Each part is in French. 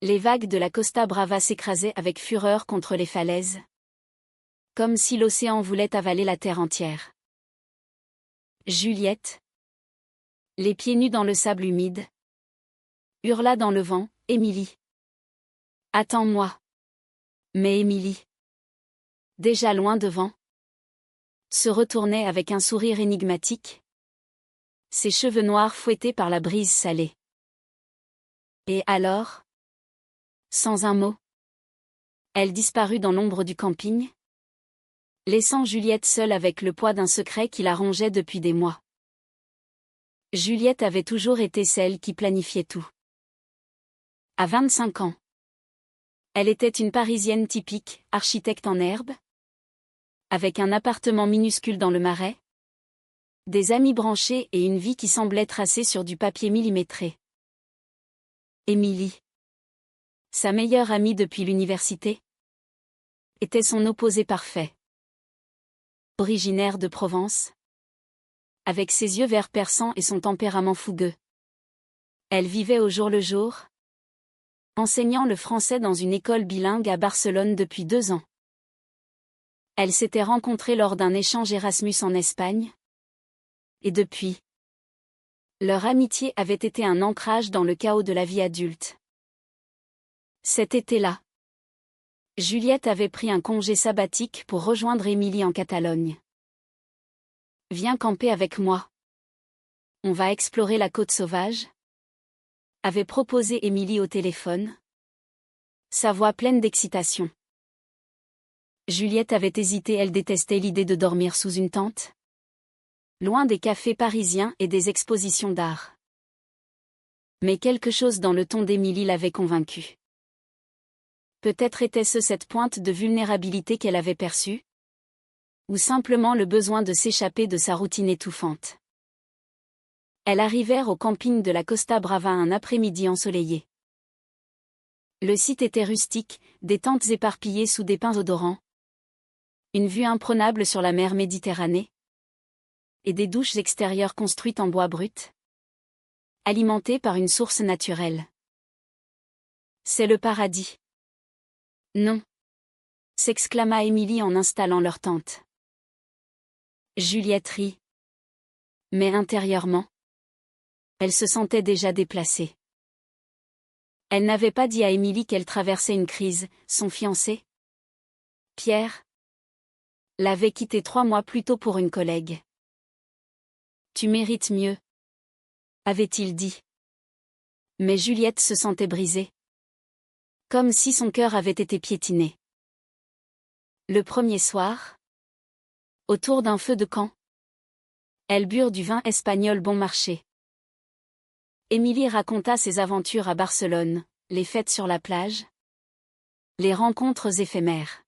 Les vagues de la Costa Brava s'écrasaient avec fureur contre les falaises, comme si l'océan voulait avaler la terre entière. Juliette, les pieds nus dans le sable humide, hurla dans le vent, « Émilie! Attends-moi !» Mais Émilie, déjà loin devant, se retournait avec un sourire énigmatique, ses cheveux noirs fouettés par la brise salée. Et alors, sans un mot, elle disparut dans l'ombre du camping, laissant Juliette seule avec le poids d'un secret qui la rongeait depuis des mois. Juliette avait toujours été celle qui planifiait tout. À 25 ans, elle était une Parisienne typique, architecte en herbe, avec un appartement minuscule dans le Marais, des amis branchés et une vie qui semblait tracée sur du papier millimétré. Émilie, sa meilleure amie depuis l'université, était son opposé parfait. Originaire de Provence, avec ses yeux verts perçants et son tempérament fougueux, elle vivait au jour le jour, enseignant le français dans une école bilingue à Barcelone depuis 2 ans. Elles s'étaient rencontrées lors d'un échange Erasmus en Espagne. Et depuis, leur amitié avait été un ancrage dans le chaos de la vie adulte. Cet été-là, Juliette avait pris un congé sabbatique pour rejoindre Émilie en Catalogne. « Viens camper avec moi. On va explorer la côte sauvage », avait proposé Émilie au téléphone, sa voix pleine d'excitation. Juliette avait hésité, elle détestait l'idée de dormir sous une tente, loin des cafés parisiens et des expositions d'art. Mais quelque chose dans le ton d'Émilie l'avait convaincue. Peut-être était-ce cette pointe de vulnérabilité qu'elle avait perçue, ou simplement le besoin de s'échapper de sa routine étouffante. Elles arrivèrent au camping de la Costa Brava un après-midi ensoleillé. Le site était rustique, des tentes éparpillées sous des pins odorants, une vue imprenable sur la mer Méditerranée, et des douches extérieures construites en bois brut, alimentées par une source naturelle. C'est le paradis. Non, s'exclama Émilie en installant leur tente. Juliette rit. Mais intérieurement, elle se sentait déjà déplacée. Elle n'avait pas dit à Émilie qu'elle traversait une crise, son fiancé, Pierre, l'avait quittée 3 mois plus tôt pour une collègue. « Tu mérites mieux, » avait-il dit. Mais Juliette se sentait brisée, comme si son cœur avait été piétiné. Le premier soir, autour d'un feu de camp, elles burent du vin espagnol bon marché. Émilie raconta ses aventures à Barcelone, les fêtes sur la plage, les rencontres éphémères.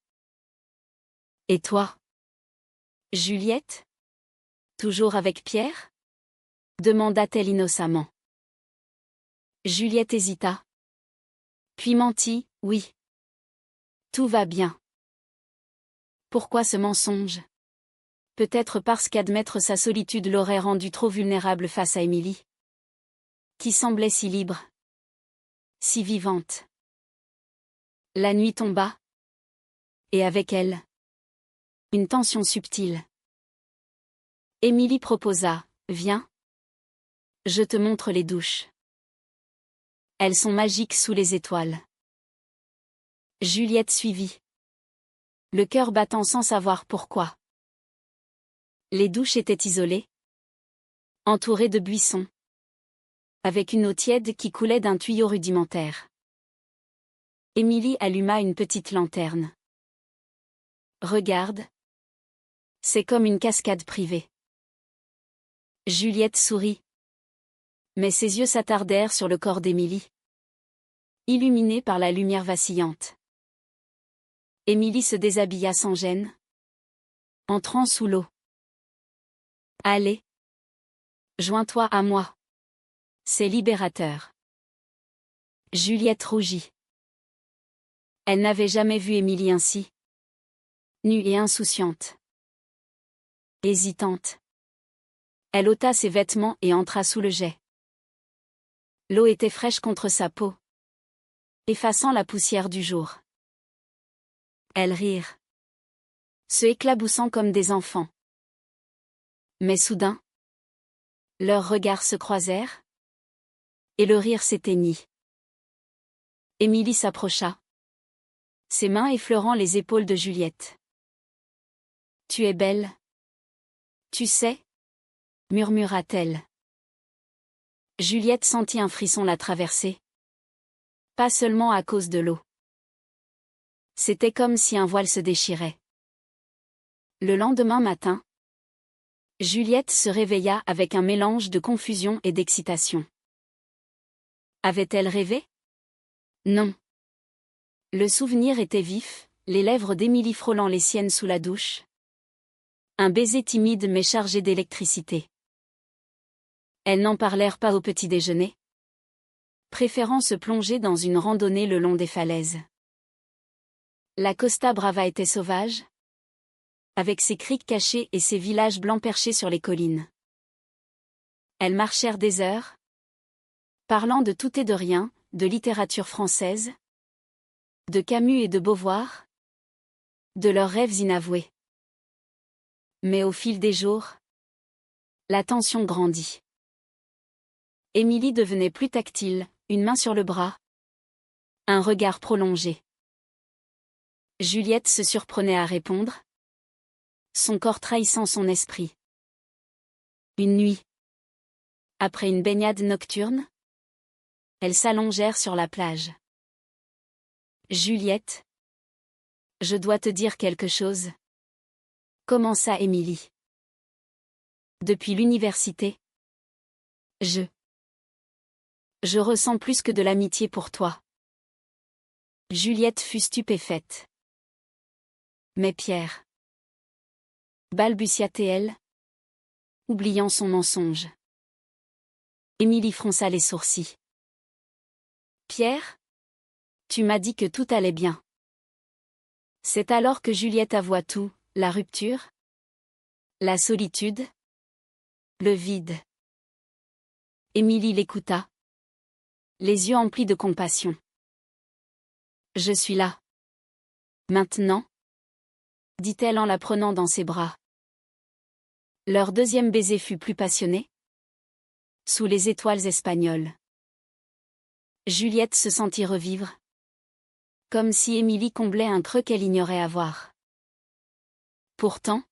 « Et toi, Juliette? Toujours avec Pierre ?» demanda-t-elle innocemment. Juliette hésita. Puis mentit, « Oui. Tout va bien. » Pourquoi ce mensonge? Peut-être parce qu'admettre sa solitude l'aurait rendue trop vulnérable face à Émilie, qui semblait si libre, si vivante. La nuit tomba, et avec elle, une tension subtile. Émilie proposa, « Viens. Je te montre les douches. Elles sont magiques sous les étoiles. » Juliette suivit, le cœur battant sans savoir pourquoi. Les douches étaient isolées, entourées de buissons, avec une eau tiède qui coulait d'un tuyau rudimentaire. Émilie alluma une petite lanterne. « Regarde. C'est comme une cascade privée. » Juliette sourit. Mais ses yeux s'attardèrent sur le corps d'Émilie, illuminé par la lumière vacillante. Émilie se déshabilla sans gêne, entrant sous l'eau. « Allez. Joins-toi à moi. C'est libérateur. » Juliette rougit. Elle n'avait jamais vu Émilie ainsi, nue et insouciante. Hésitante, elle ôta ses vêtements et entra sous le jet. L'eau était fraîche contre sa peau, effaçant la poussière du jour. Elles rirent, se éclaboussant comme des enfants. Mais soudain, leurs regards se croisèrent, et le rire s'éteignit. Émilie s'approcha, ses mains effleurant les épaules de Juliette. « Tu es belle. Tu sais » murmura-t-elle. Juliette sentit un frisson la traverser. Pas seulement à cause de l'eau. C'était comme si un voile se déchirait. Le lendemain matin, Juliette se réveilla avec un mélange de confusion et d'excitation. Avait-elle rêvé? Non. Le souvenir était vif, les lèvres d'Émilie frôlant les siennes sous la douche. Un baiser timide mais chargé d'électricité. Elles n'en parlèrent pas au petit déjeuner, préférant se plonger dans une randonnée le long des falaises. La Costa Brava était sauvage, avec ses criques cachées et ses villages blancs perchés sur les collines. Elles marchèrent des heures, parlant de tout et de rien, de littérature française, de Camus et de Beauvoir, de leurs rêves inavoués. Mais au fil des jours, la tension grandit. Émilie devenait plus tactile, une main sur le bras, un regard prolongé. Juliette se surprenait à répondre, son corps trahissant son esprit. Une nuit, après une baignade nocturne, elles s'allongèrent sur la plage. Juliette, je dois te dire quelque chose, commença Émilie. Depuis l'université, je ressens plus que de l'amitié pour toi. Juliette fut stupéfaite. Mais Pierre, balbutia-t-elle, oubliant son mensonge. Émilie fronça les sourcils. Pierre? Tu m'as dit que tout allait bien. C'est alors que Juliette avoua tout, la rupture, la solitude, le vide. Émilie l'écouta, les yeux emplis de compassion. Je suis là. Maintenant, dit-elle en la prenant dans ses bras. Leur deuxième baiser fut plus passionné, sous les étoiles espagnoles. Juliette se sentit revivre, comme si Émilie comblait un creux qu'elle ignorait avoir. Pourtant,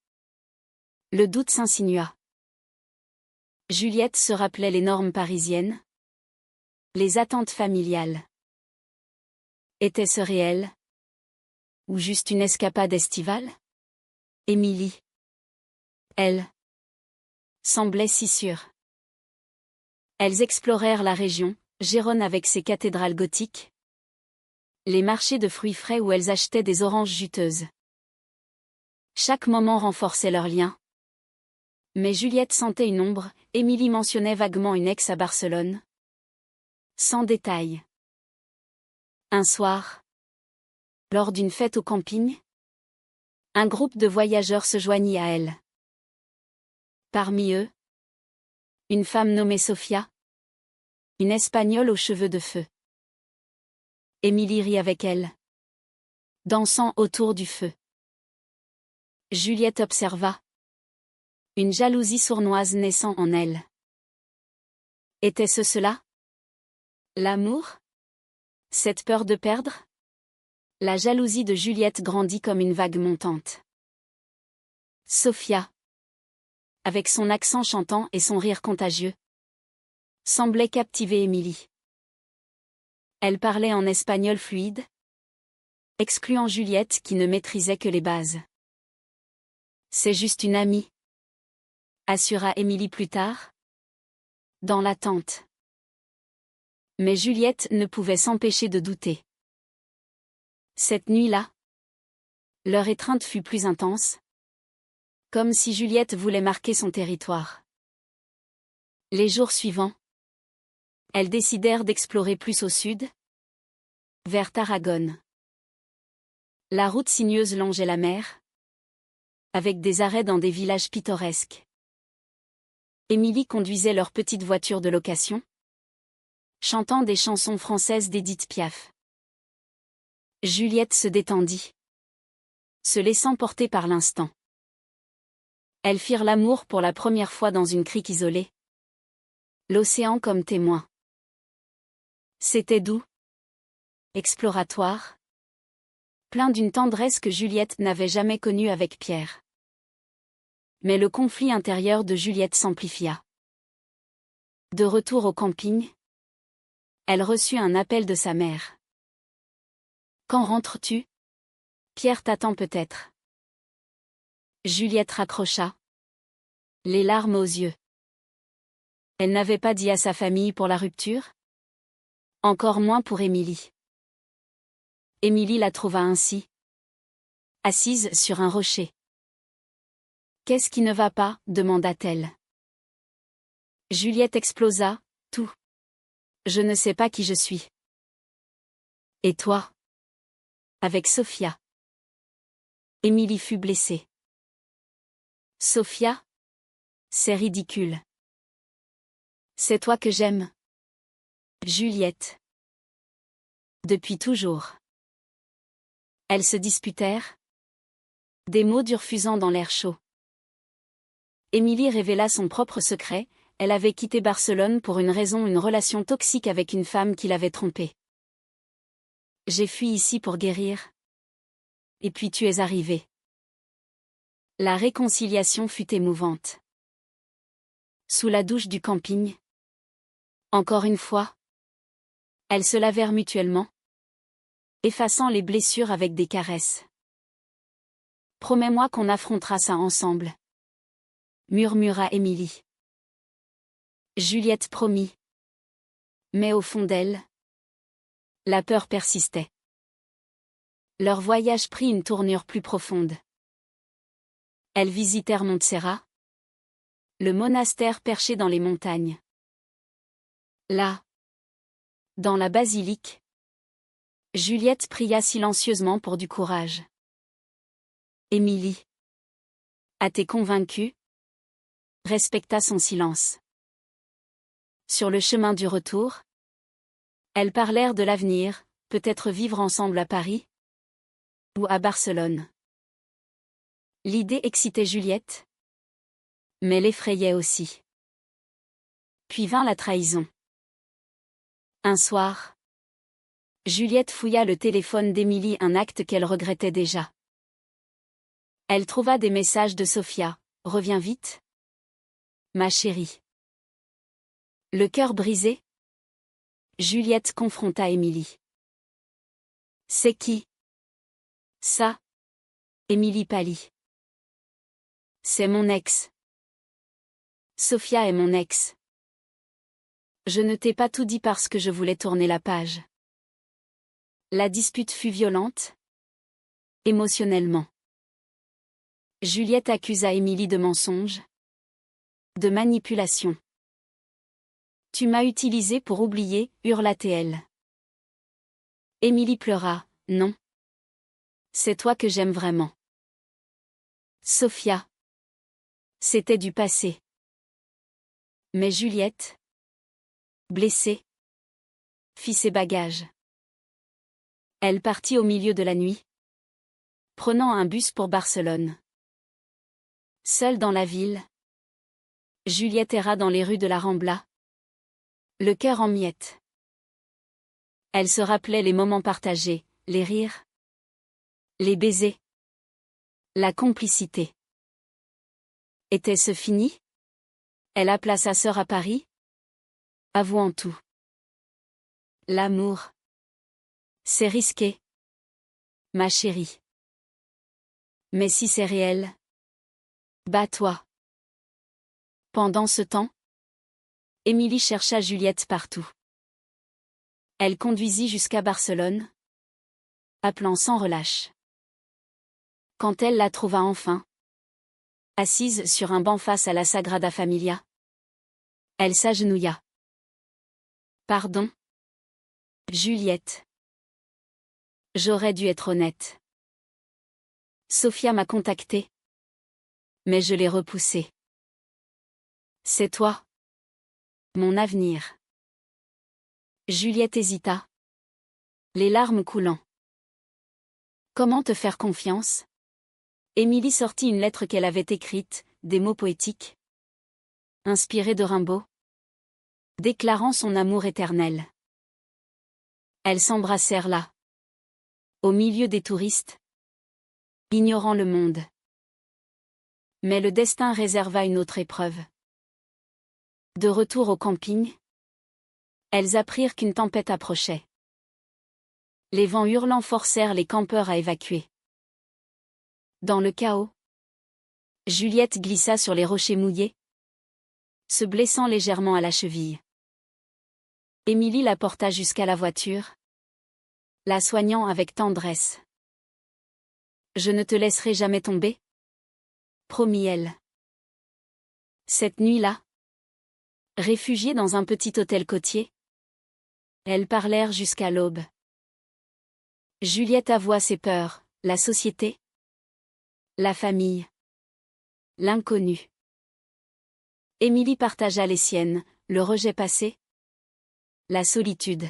le doute s'insinua. Juliette se rappelait les normes parisiennes, les attentes familiales. Était-ce réel? Ou juste une escapade estivale? Émilie, elle, semblait si sûre. Elles explorèrent la région, Gérone avec ses cathédrales gothiques, les marchés de fruits frais où elles achetaient des oranges juteuses. Chaque moment renforçait leur lien. Mais Juliette sentait une ombre, Émilie mentionnait vaguement une ex à Barcelone. Sans détail. Un soir, lors d'une fête au camping, un groupe de voyageurs se joignit à elle. Parmi eux, une femme nommée Sofia, une Espagnole aux cheveux de feu. Émilie rit avec elle, dansant autour du feu. Juliette observa, une jalousie sournoise naissant en elle. Était-ce cela? L'amour? Cette peur de perdre? La jalousie de Juliette grandit comme une vague montante. Sofia, avec son accent chantant et son rire contagieux, semblait captiver Émilie. Elle parlait en espagnol fluide, excluant Juliette qui ne maîtrisait que les bases. C'est juste une amie, assura Émilie plus tard, dans l'attente. Mais Juliette ne pouvait s'empêcher de douter. Cette nuit-là, leur étreinte fut plus intense, comme si Juliette voulait marquer son territoire. Les jours suivants, elles décidèrent d'explorer plus au sud, vers Tarragone. La route sinueuse longeait la mer, avec des arrêts dans des villages pittoresques. Émilie conduisait leur petite voiture de location, chantant des chansons françaises d'Édith Piaf. Juliette se détendit, se laissant porter par l'instant. Elles firent l'amour pour la première fois dans une crique isolée. L'océan comme témoin. C'était doux, exploratoire, plein d'une tendresse que Juliette n'avait jamais connue avec Pierre. Mais le conflit intérieur de Juliette s'amplifia. De retour au camping, elle reçut un appel de sa mère. « Quand rentres-tu ? Pierre t'attend peut-être. » Juliette raccrocha, les larmes aux yeux. Elle n'avait pas dit à sa famille pour la rupture ? Encore moins pour Émilie. Émilie la trouva ainsi, assise sur un rocher. « Qu'est-ce qui ne va pas ? demanda-t-elle. Juliette explosa, « Tout. Je ne sais pas qui je suis. » « Et toi ? » Avec Sophia. Émilie fut blessée. « Sophia ? C'est ridicule. C'est toi que j'aime. » Juliette. Depuis toujours. Elles se disputèrent. Des mots durs fusant dans l'air chaud. Émilie révéla son propre secret, elle avait quitté Barcelone pour une relation toxique avec une femme qui l'avait trompée. J'ai fui ici pour guérir. Et puis tu es arrivé. La réconciliation fut émouvante. Sous la douche du camping. Encore une fois. Elles se lavèrent mutuellement, effaçant les blessures avec des caresses. Promets-moi qu'on affrontera ça ensemble, murmura Émilie. Juliette promit. Mais au fond d'elle, la peur persistait. Leur voyage prit une tournure plus profonde. Elles visitèrent Montserrat, le monastère perché dans les montagnes. Là, dans la basilique, Juliette pria silencieusement pour du courage. Émilie. Athée convaincue, respecta son silence. Sur le chemin du retour, elles parlèrent de l'avenir, peut-être vivre ensemble à Paris ou à Barcelone. L'idée excitait Juliette, mais l'effrayait aussi. Puis vint la trahison. Un soir, Juliette fouilla le téléphone d'Émilie, un acte qu'elle regrettait déjà. Elle trouva des messages de Sophia. « Reviens vite, ma chérie. » Le cœur brisé, Juliette confronta Émilie. « C'est qui ? » Ça. Émilie pâlit. « C'est mon ex. Sophia est mon ex. Je ne t'ai pas tout dit parce que je voulais tourner la page. » La dispute fut violente, émotionnellement. Juliette accusa Émilie de mensonge, de manipulation. « Tu m'as utilisé pour oublier, » hurla-t-elle. Émilie pleura. « Non. C'est toi que j'aime vraiment. Sophia. C'était du passé. » Mais Juliette, blessée, fit ses bagages. Elle partit au milieu de la nuit, prenant un bus pour Barcelone. Seule dans la ville, Juliette erra dans les rues de la Rambla, le cœur en miettes. Elle se rappelait les moments partagés, les rires, les baisers, la complicité. Était-ce fini ? Elle appela sa sœur à Paris, avouant tout. L'amour. C'est risqué, ma chérie. Mais si c'est réel, bats-toi. Pendant ce temps, Émilie chercha Juliette partout. Elle conduisit jusqu'à Barcelone, appelant sans relâche. Quand elle la trouva enfin, assise sur un banc face à la Sagrada Familia, elle s'agenouilla. « Pardon ? Juliette. J'aurais dû être honnête. Sophia m'a contactée, mais je l'ai repoussée. C'est toi, mon avenir. » Juliette hésita, les larmes coulant. Comment te faire confiance? Émilie sortit une lettre qu'elle avait écrite, des mots poétiques, inspirés de Rimbaud, déclarant son amour éternel. Elles s'embrassèrent là, au milieu des touristes, ignorant le monde. Mais le destin réserva une autre épreuve. De retour au camping, elles apprirent qu'une tempête approchait. Les vents hurlants forcèrent les campeurs à évacuer. Dans le chaos, Juliette glissa sur les rochers mouillés, se blessant légèrement à la cheville. Émilie la porta jusqu'à la voiture, la soignant avec tendresse. « Je ne te laisserai jamais tomber », promit-elle. Cette nuit-là, réfugiées dans un petit hôtel côtier, elles parlèrent jusqu'à l'aube. Juliette avoua ses peurs, la société, la famille, l'inconnu. Émilie partagea les siennes, le rejet passé, la solitude.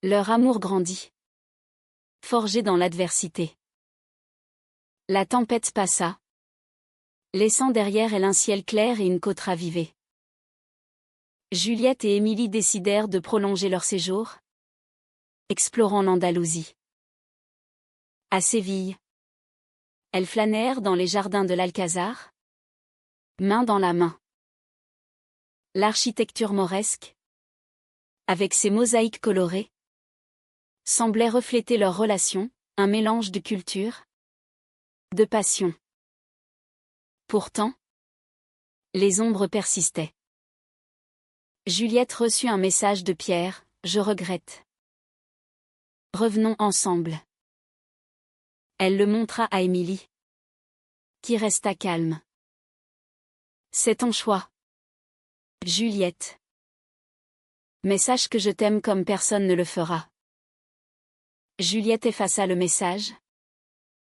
Leur amour grandit, forgé dans l'adversité. La tempête passa, laissant derrière elle un ciel clair et une côte ravivée. Juliette et Émilie décidèrent de prolonger leur séjour, explorant l'Andalousie. À Séville, elles flânèrent dans les jardins de l'Alcazar, main dans la main. L'architecture mauresque, avec ses mosaïques colorées, semblait refléter leur relation, un mélange de culture, de passion. Pourtant, les ombres persistaient. Juliette reçut un message de Pierre, « Je regrette. Revenons ensemble. » Elle le montra à Émilie, qui resta calme. « C'est ton choix, Juliette. Mais sache que je t'aime comme personne ne le fera. » Juliette effaça le message,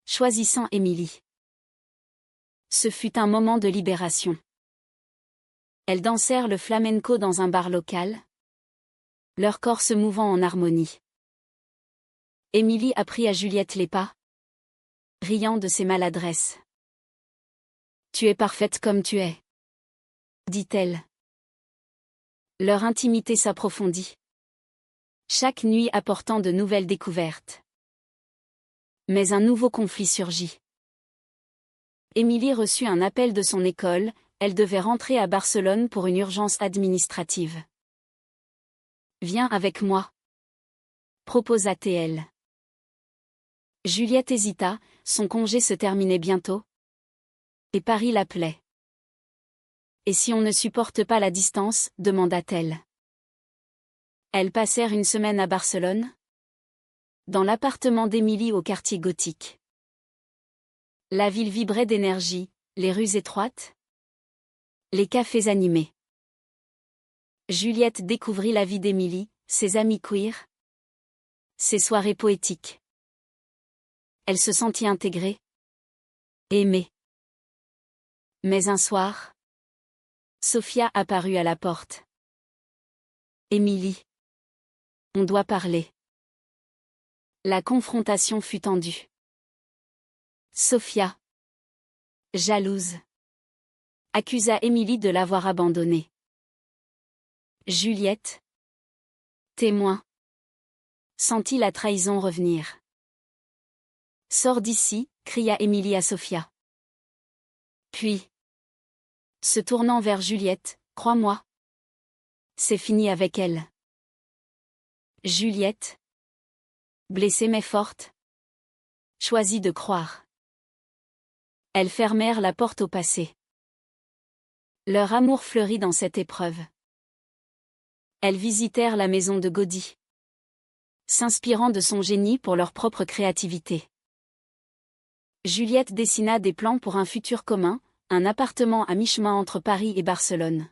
choisissant Émilie. Ce fut un moment de libération. Elles dansèrent le flamenco dans un bar local, leur corps se mouvant en harmonie. Émilie apprit à Juliette les pas, riant de ses maladresses. « Tu es parfaite comme tu es, » dit-elle. Leur intimité s'approfondit, chaque nuit apportant de nouvelles découvertes. Mais un nouveau conflit surgit. Émilie reçut un appel de son école, elle devait rentrer à Barcelone pour une urgence administrative. « Viens avec moi, » proposa-t-elle. Juliette hésita, son congé se terminait bientôt, et Paris l'appelait. « Et si on ne supporte pas la distance ?» demanda-t-elle. Elles passèrent une semaine à Barcelone, dans l'appartement d'Émilie au quartier gothique. La ville vibrait d'énergie, les rues étroites, les cafés animés. Juliette découvrit la vie d'Émilie, ses amis queer, ses soirées poétiques. Elle se sentit intégrée, aimée. Mais un soir, Sophia apparut à la porte. « Émilie, on doit parler. » La confrontation fut tendue. Sophia, jalouse, accusa Émilie de l'avoir abandonnée. Juliette, témoin, sentit la trahison revenir. « Sors d'ici » cria Émilie à Sophia. Puis, se tournant vers Juliette, « Crois-moi, c'est fini avec elle. » Juliette, blessée mais forte, choisit de croire. Elles fermèrent la porte au passé. Leur amour fleurit dans cette épreuve. Elles visitèrent la maison de Gaudí, s'inspirant de son génie pour leur propre créativité. Juliette dessina des plans pour un futur commun, un appartement à mi-chemin entre Paris et Barcelone.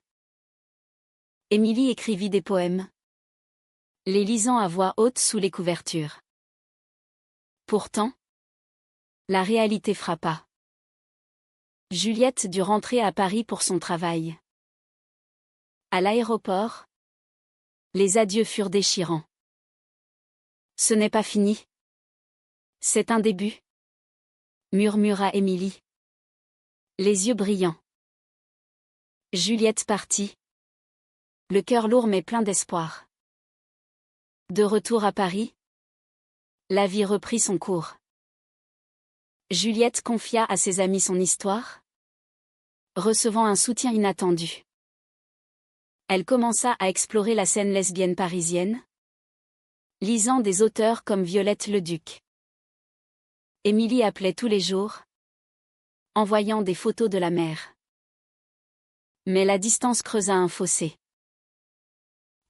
Émilie écrivit des poèmes, les lisant à voix haute sous les couvertures. Pourtant, la réalité frappa. Juliette dut rentrer à Paris pour son travail. À l'aéroport, les adieux furent déchirants. « Ce n'est pas fini. C'est un début, murmura Émilie, les yeux brillants. Juliette partit, le cœur lourd mais plein d'espoir. De retour à Paris, la vie reprit son cours. Juliette confia à ses amis son histoire, recevant un soutien inattendu. Elle commença à explorer la scène lesbienne parisienne, lisant des auteurs comme Violette Leduc. Émilie appelait tous les jours, envoyant des photos de la mer. Mais la distance creusa un fossé.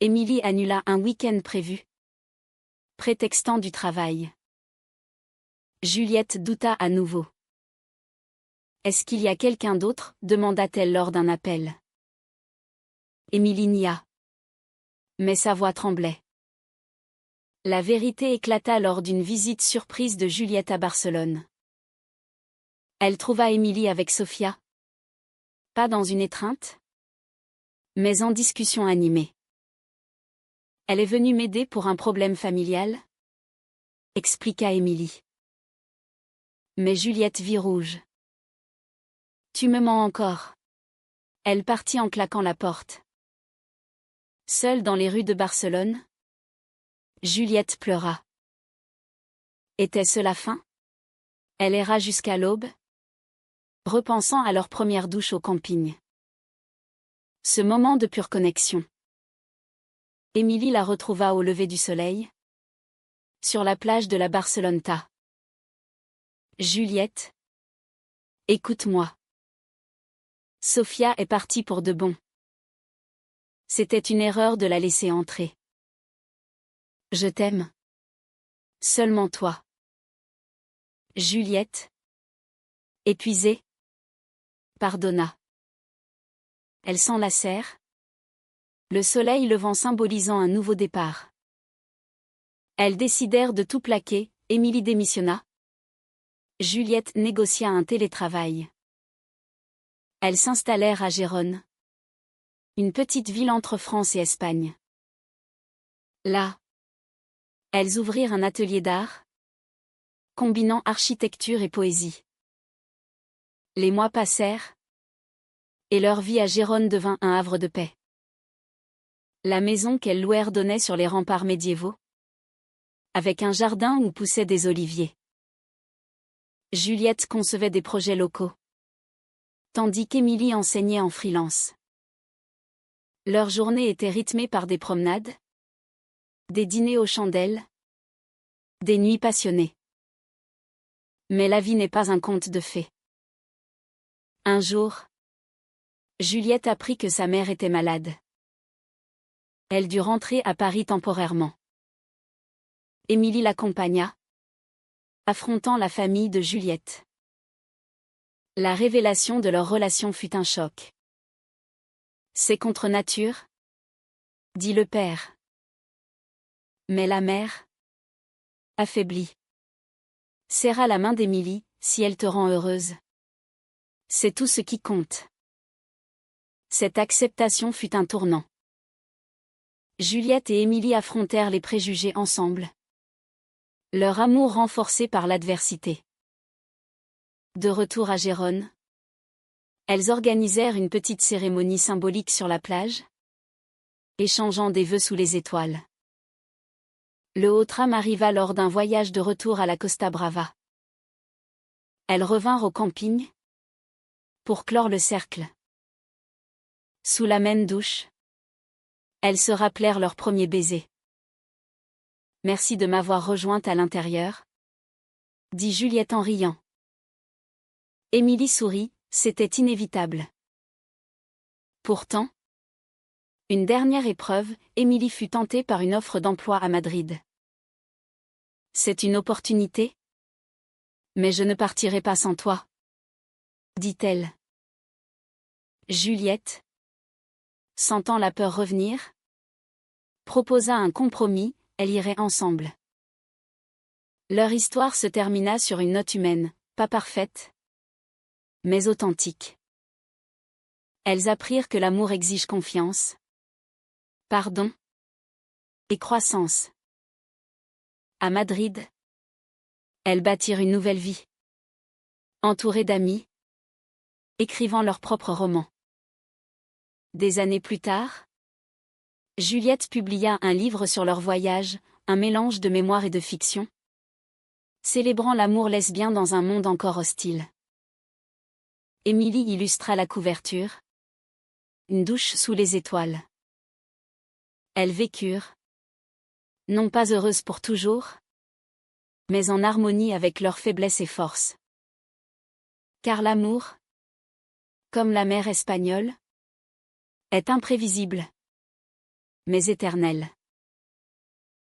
Émilie annula un week-end prévu, prétextant du travail. Juliette douta à nouveau. Est-ce qu'il y a quelqu'un d'autre, demanda-t-elle lors d'un appel. Émilie nia. Mais sa voix tremblait. La vérité éclata lors d'une visite surprise de Juliette à Barcelone. Elle trouva Émilie avec Sofia. Pas dans une étreinte, mais en discussion animée. Elle est venue m'aider pour un problème familial, expliqua Émilie. Mais Juliette vit rouge. Tu me mens encore. Elle partit en claquant la porte. Seule dans les rues de Barcelone, Juliette pleura. Était-ce la fin? Elle erra jusqu'à l'aube, repensant à leur première douche au camping. Ce moment de pure connexion. Émilie la retrouva au lever du soleil, sur la plage de la Barceloneta. Juliette, écoute-moi. Sofia est partie pour de bon. C'était une erreur de la laisser entrer. Je t'aime. Seulement toi. Juliette, épuisée, pardonna. Elles s'enlacèrent, le soleil levant symbolisant un nouveau départ. Elles décidèrent de tout plaquer, Émilie démissionna. Juliette négocia un télétravail. Elles s'installèrent à Gérone, une petite ville entre France et Espagne. Là, elles ouvrirent un atelier d'art, combinant architecture et poésie. Les mois passèrent, et leur vie à Gérone devint un havre de paix. La maison qu'elles louèrent donnait sur les remparts médiévaux, avec un jardin où poussaient des oliviers. Juliette concevait des projets locaux, tandis qu'Émilie enseignait en freelance. Leur journée était rythmée par des promenades, des dîners aux chandelles, des nuits passionnées. Mais la vie n'est pas un conte de fées. Un jour, Juliette apprit que sa mère était malade. Elle dut rentrer à Paris temporairement. Émilie l'accompagna, affrontant la famille de Juliette. La révélation de leur relation fut un choc. C'est contre nature, dit le père. Mais la mère, affaiblie, serra la main d'Émilie. Si elle te rend heureuse, c'est tout ce qui compte. Cette acceptation fut un tournant. Juliette et Émilie affrontèrent les préjugés ensemble. Leur amour renforcé par l'adversité. De retour à Gérone, elles organisèrent une petite cérémonie symbolique sur la plage, échangeant des vœux sous les étoiles. Le haut tram arriva lors d'un voyage de retour à la Costa Brava. Elles revinrent au camping pour clore le cercle. Sous la même douche, elles se rappelèrent leur premier baiser. Merci de m'avoir rejointe à l'intérieur, dit Juliette en riant. Émilie sourit, c'était inévitable. Pourtant, une dernière épreuve, Émilie fut tentée par une offre d'emploi à Madrid. C'est une opportunité? Mais je ne partirai pas sans toi, dit-elle. Juliette, sentant la peur revenir, proposa un compromis, elles iraient ensemble. Leur histoire se termina sur une note humaine, pas parfaite, mais authentique. Elles apprirent que l'amour exige confiance, pardon et croissance. À Madrid, Elles bâtirent une nouvelle vie. Entourées d'amis, écrivant leurs propres romans. Des années plus tard, Juliette publia un livre sur leur voyage, un mélange de mémoire et de fiction, célébrant l'amour lesbien dans un monde encore hostile. Émilie illustra la couverture. Une douche sous les étoiles. Elles vécurent, non pas heureuses pour toujours, mais en harmonie avec leurs faiblesses et forces. Car l'amour, comme la mer espagnole, est imprévisible, mais éternel.